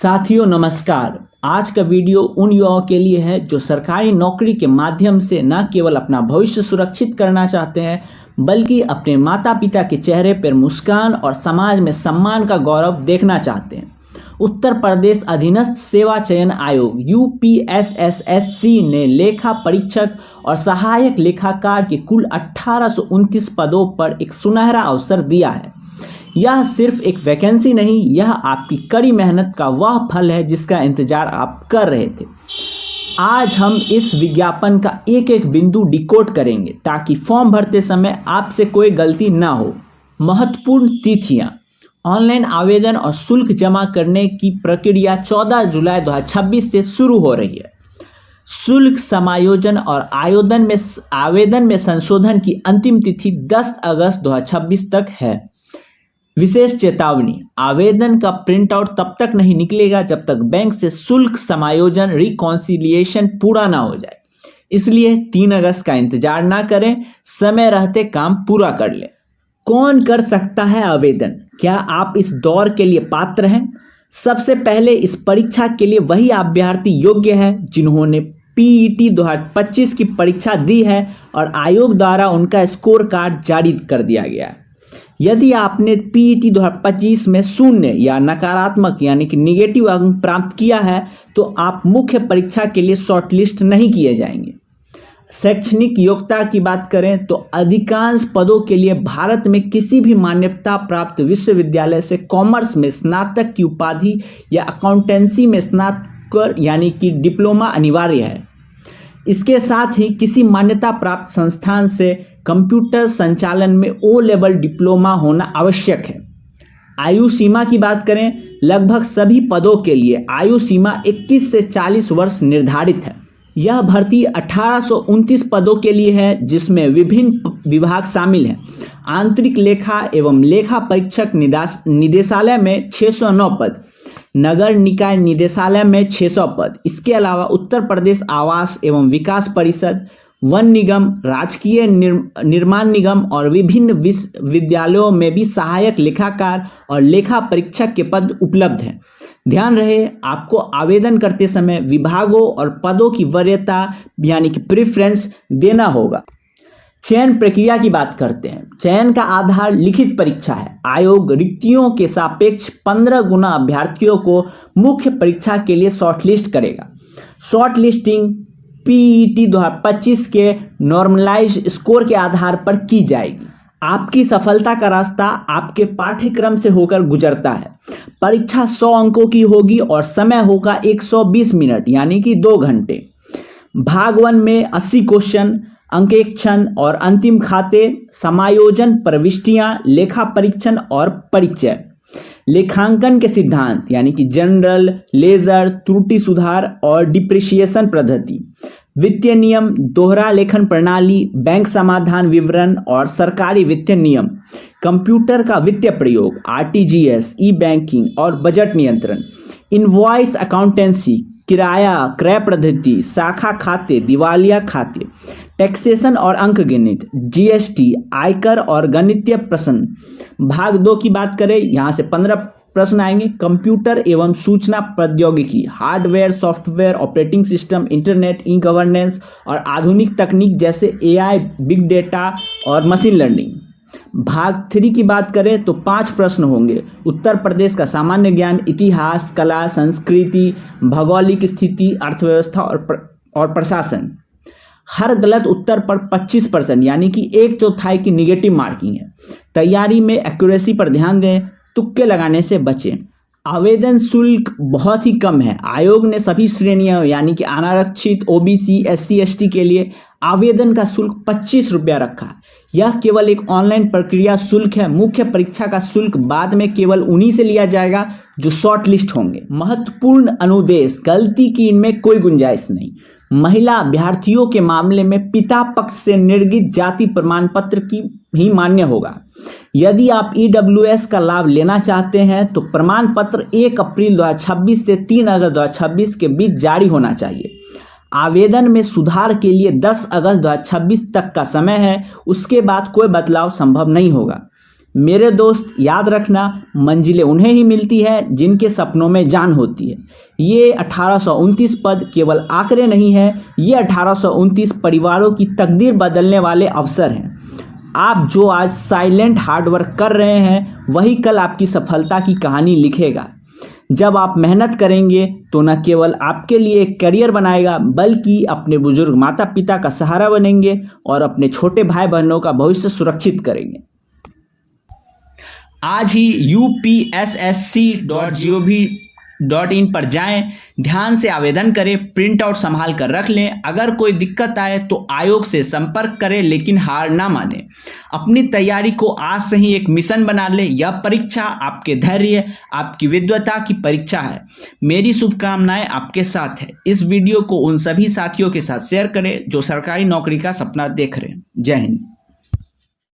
साथियों नमस्कार। आज का वीडियो उन युवाओं के लिए है जो सरकारी नौकरी के माध्यम से न केवल अपना भविष्य सुरक्षित करना चाहते हैं बल्कि अपने माता पिता के चेहरे पर मुस्कान और समाज में सम्मान का गौरव देखना चाहते हैं। उत्तर प्रदेश अधीनस्थ सेवा चयन आयोग यूपीएसएसएससी ने लेखा परीक्षक और सहायक लेखाकार के कुल 1829 पदों पर एक सुनहरा अवसर दिया है। यह सिर्फ एक वैकेंसी नहीं, यह आपकी कड़ी मेहनत का वह फल है जिसका इंतजार आप कर रहे थे। आज हम इस विज्ञापन का एक एक बिंदु डिकोड करेंगे ताकि फॉर्म भरते समय आपसे कोई गलती ना हो। महत्वपूर्ण तिथियां। ऑनलाइन आवेदन और शुल्क जमा करने की प्रक्रिया 14 जुलाई 2026 से शुरू हो रही है। शुल्क समायोजन और आवेदन में संशोधन की अंतिम तिथि 10 अगस्त 2026 तक है। विशेष चेतावनी, आवेदन का प्रिंट आउट तब तक नहीं निकलेगा जब तक बैंक से शुल्क समायोजन रिकॉन्सिलिएशन पूरा ना हो जाए। इसलिए 3 अगस्त का इंतजार ना करें, समय रहते काम पूरा कर लें। कौन कर सकता है आवेदन? क्या आप इस दौर के लिए पात्र हैं? सबसे पहले इस परीक्षा के लिए वही अभ्यर्थी योग्य है जिन्होंने पीईटी 2025 की परीक्षा दी है और आयोग द्वारा उनका स्कोर कार्ड जारी कर दिया गया है। यदि आपने पीईटी 2025 में 0 या नकारात्मक यानी कि निगेटिव अंक प्राप्त किया है तो आप मुख्य परीक्षा के लिए शॉर्टलिस्ट नहीं किए जाएंगे। शैक्षणिक योग्यता की बात करें तो अधिकांश पदों के लिए भारत में किसी भी मान्यता प्राप्त विश्वविद्यालय से कॉमर्स में स्नातक की उपाधि या अकाउंटेंसी में स्नातक यानी कि डिप्लोमा अनिवार्य है। इसके साथ ही किसी मान्यता प्राप्त संस्थान से कंप्यूटर संचालन में ओ लेवल डिप्लोमा होना आवश्यक है। आयु सीमा की बात करें, लगभग सभी पदों के लिए आयु सीमा 21 से 40 वर्ष निर्धारित है। यह भर्ती 1829 पदों के लिए है जिसमें विभिन्न विभाग शामिल हैं। आंतरिक लेखा एवं लेखा परीक्षक निदेशालय में 609 पद, नगर निकाय निदेशालय में 600 पद। इसके अलावा उत्तर प्रदेश आवास एवं विकास परिषद, वन निगम, राजकीय निर्माण निगम और विभिन्न विश्वविद्यालयों में भी सहायक लेखाकार और लेखा परीक्षक के पद उपलब्ध हैं। ध्यान रहे, आपको आवेदन करते समय विभागों और पदों की वरीयता यानी कि प्रेफरेंस देना होगा। चयन प्रक्रिया की बात करते हैं। चयन का आधार लिखित परीक्षा है। आयोग रिक्तियों के सापेक्ष 15 गुना अभ्यर्थियों को मुख्य परीक्षा के लिए शॉर्टलिस्ट करेगा। शॉर्ट लिस्टिंग पीईटी 2025 के नॉर्मलाइज्ड स्कोर के आधार पर की जाएगी। आपकी सफलता का रास्ता आपके पाठ्यक्रम से होकर गुजरता है। परीक्षा 100 अंकों की होगी और समय होगा 120 मिनट यानी कि 2 घंटे। भाग 1 में 80 क्वेश्चन, अंकेक्षण और अंतिम खाते, समायोजन, प्रविष्टियां, लेखा परीक्षण और परिचय। लेखांकन के सिद्धांत यानी कि जनरल, लेजर, त्रुटि सुधार और डिप्रिसिएशन पद्धति, वित्तीय नियम, दोहरा लेखन प्रणाली, बैंक समाधान विवरण और सरकारी वित्तीय नियम, कंप्यूटर का वित्तीय प्रयोग, आरटीजीएस, ई बैंकिंग और बजट नियंत्रण, इनवॉइस अकाउंटेंसी, किराया क्रय पद्धति, शाखा खाते, दिवालिया खाते, टैक्सेशन और अंकगणित, जीएसटी, आयकर और गणितीय प्रश्न। भाग 2 की बात करें, यहाँ से 15 प्रश्न आएंगे। कंप्यूटर एवं सूचना प्रौद्योगिकी, hardware, software, operating system, internet, e governance और आधुनिक तकनीक जैसे एआई, बिग डेटा और मशीन लर्निंग। भाग 3 की बात करें तो 5 प्रश्न होंगे। उत्तर प्रदेश का सामान्य ज्ञान, इतिहास, कला, संस्कृति, भौगोलिक स्थिति, अर्थव्यवस्था और प्रशासन। हर गलत उत्तर पर 25% यानी कि 1/4 की निगेटिव मार्किंग है। तैयारी में एक्यूरेसी पर ध्यान दें, तुक्के लगाने से बचें। आवेदन शुल्क बहुत ही कम है। आयोग ने सभी श्रेणियों यानी कि अनारक्षित, ओबीसी, एससी, एसटी के लिए आवेदन का शुल्क 25 रुपया रखा है। यह केवल एक ऑनलाइन प्रक्रिया शुल्क है। मुख्य परीक्षा का शुल्क बाद में केवल उन्हीं से लिया जाएगा जो शॉर्ट लिस्ट होंगे। महत्वपूर्ण अनुदेश, गलती की इनमें कोई गुंजाइश नहीं। महिला अभ्यर्थियों के मामले में पिता पक्ष से निर्गत जाति प्रमाण पत्र की ही मान्य होगा। यदि आप ईडब्ल्यूएस का लाभ लेना चाहते हैं तो प्रमाण पत्र 1 अप्रैल 2026 से 3 अगस्त 2026 के बीच जारी होना चाहिए। आवेदन में सुधार के लिए 10 अगस्त 2026 तक का समय है, उसके बाद कोई बदलाव संभव नहीं होगा। मेरे दोस्त, याद रखना, मंजिलें उन्हें ही मिलती है जिनके सपनों में जान होती है। ये 1829 पद केवल आंकड़े नहीं है, ये 1829 परिवारों की तकदीर बदलने वाले अवसर हैं। आप जो आज साइलेंट हार्डवर्क कर रहे हैं वही कल आपकी सफलता की कहानी लिखेगा। जब आप मेहनत करेंगे तो न केवल आपके लिए एक करियर बनाएगा, बल्कि अपने बुजुर्ग माता पिता का सहारा बनेंगे और अपने छोटे भाई बहनों का भविष्य सुरक्षित करेंगे। आज ही upssc.gov.in पर जाएं, ध्यान से आवेदन करें, प्रिंट आउट संभाल कर रख लें। अगर कोई दिक्कत आए तो आयोग से संपर्क करें, लेकिन हार ना माने। अपनी तैयारी को आज से ही एक मिशन बना लें। यह परीक्षा आपके धैर्य, आपकी विद्वता की परीक्षा है। मेरी शुभकामनाएं आपके साथ है। इस वीडियो को उन सभी साथियों के साथ शेयर करें जो सरकारी नौकरी का सपना देख रहे हैं। जय हिंद।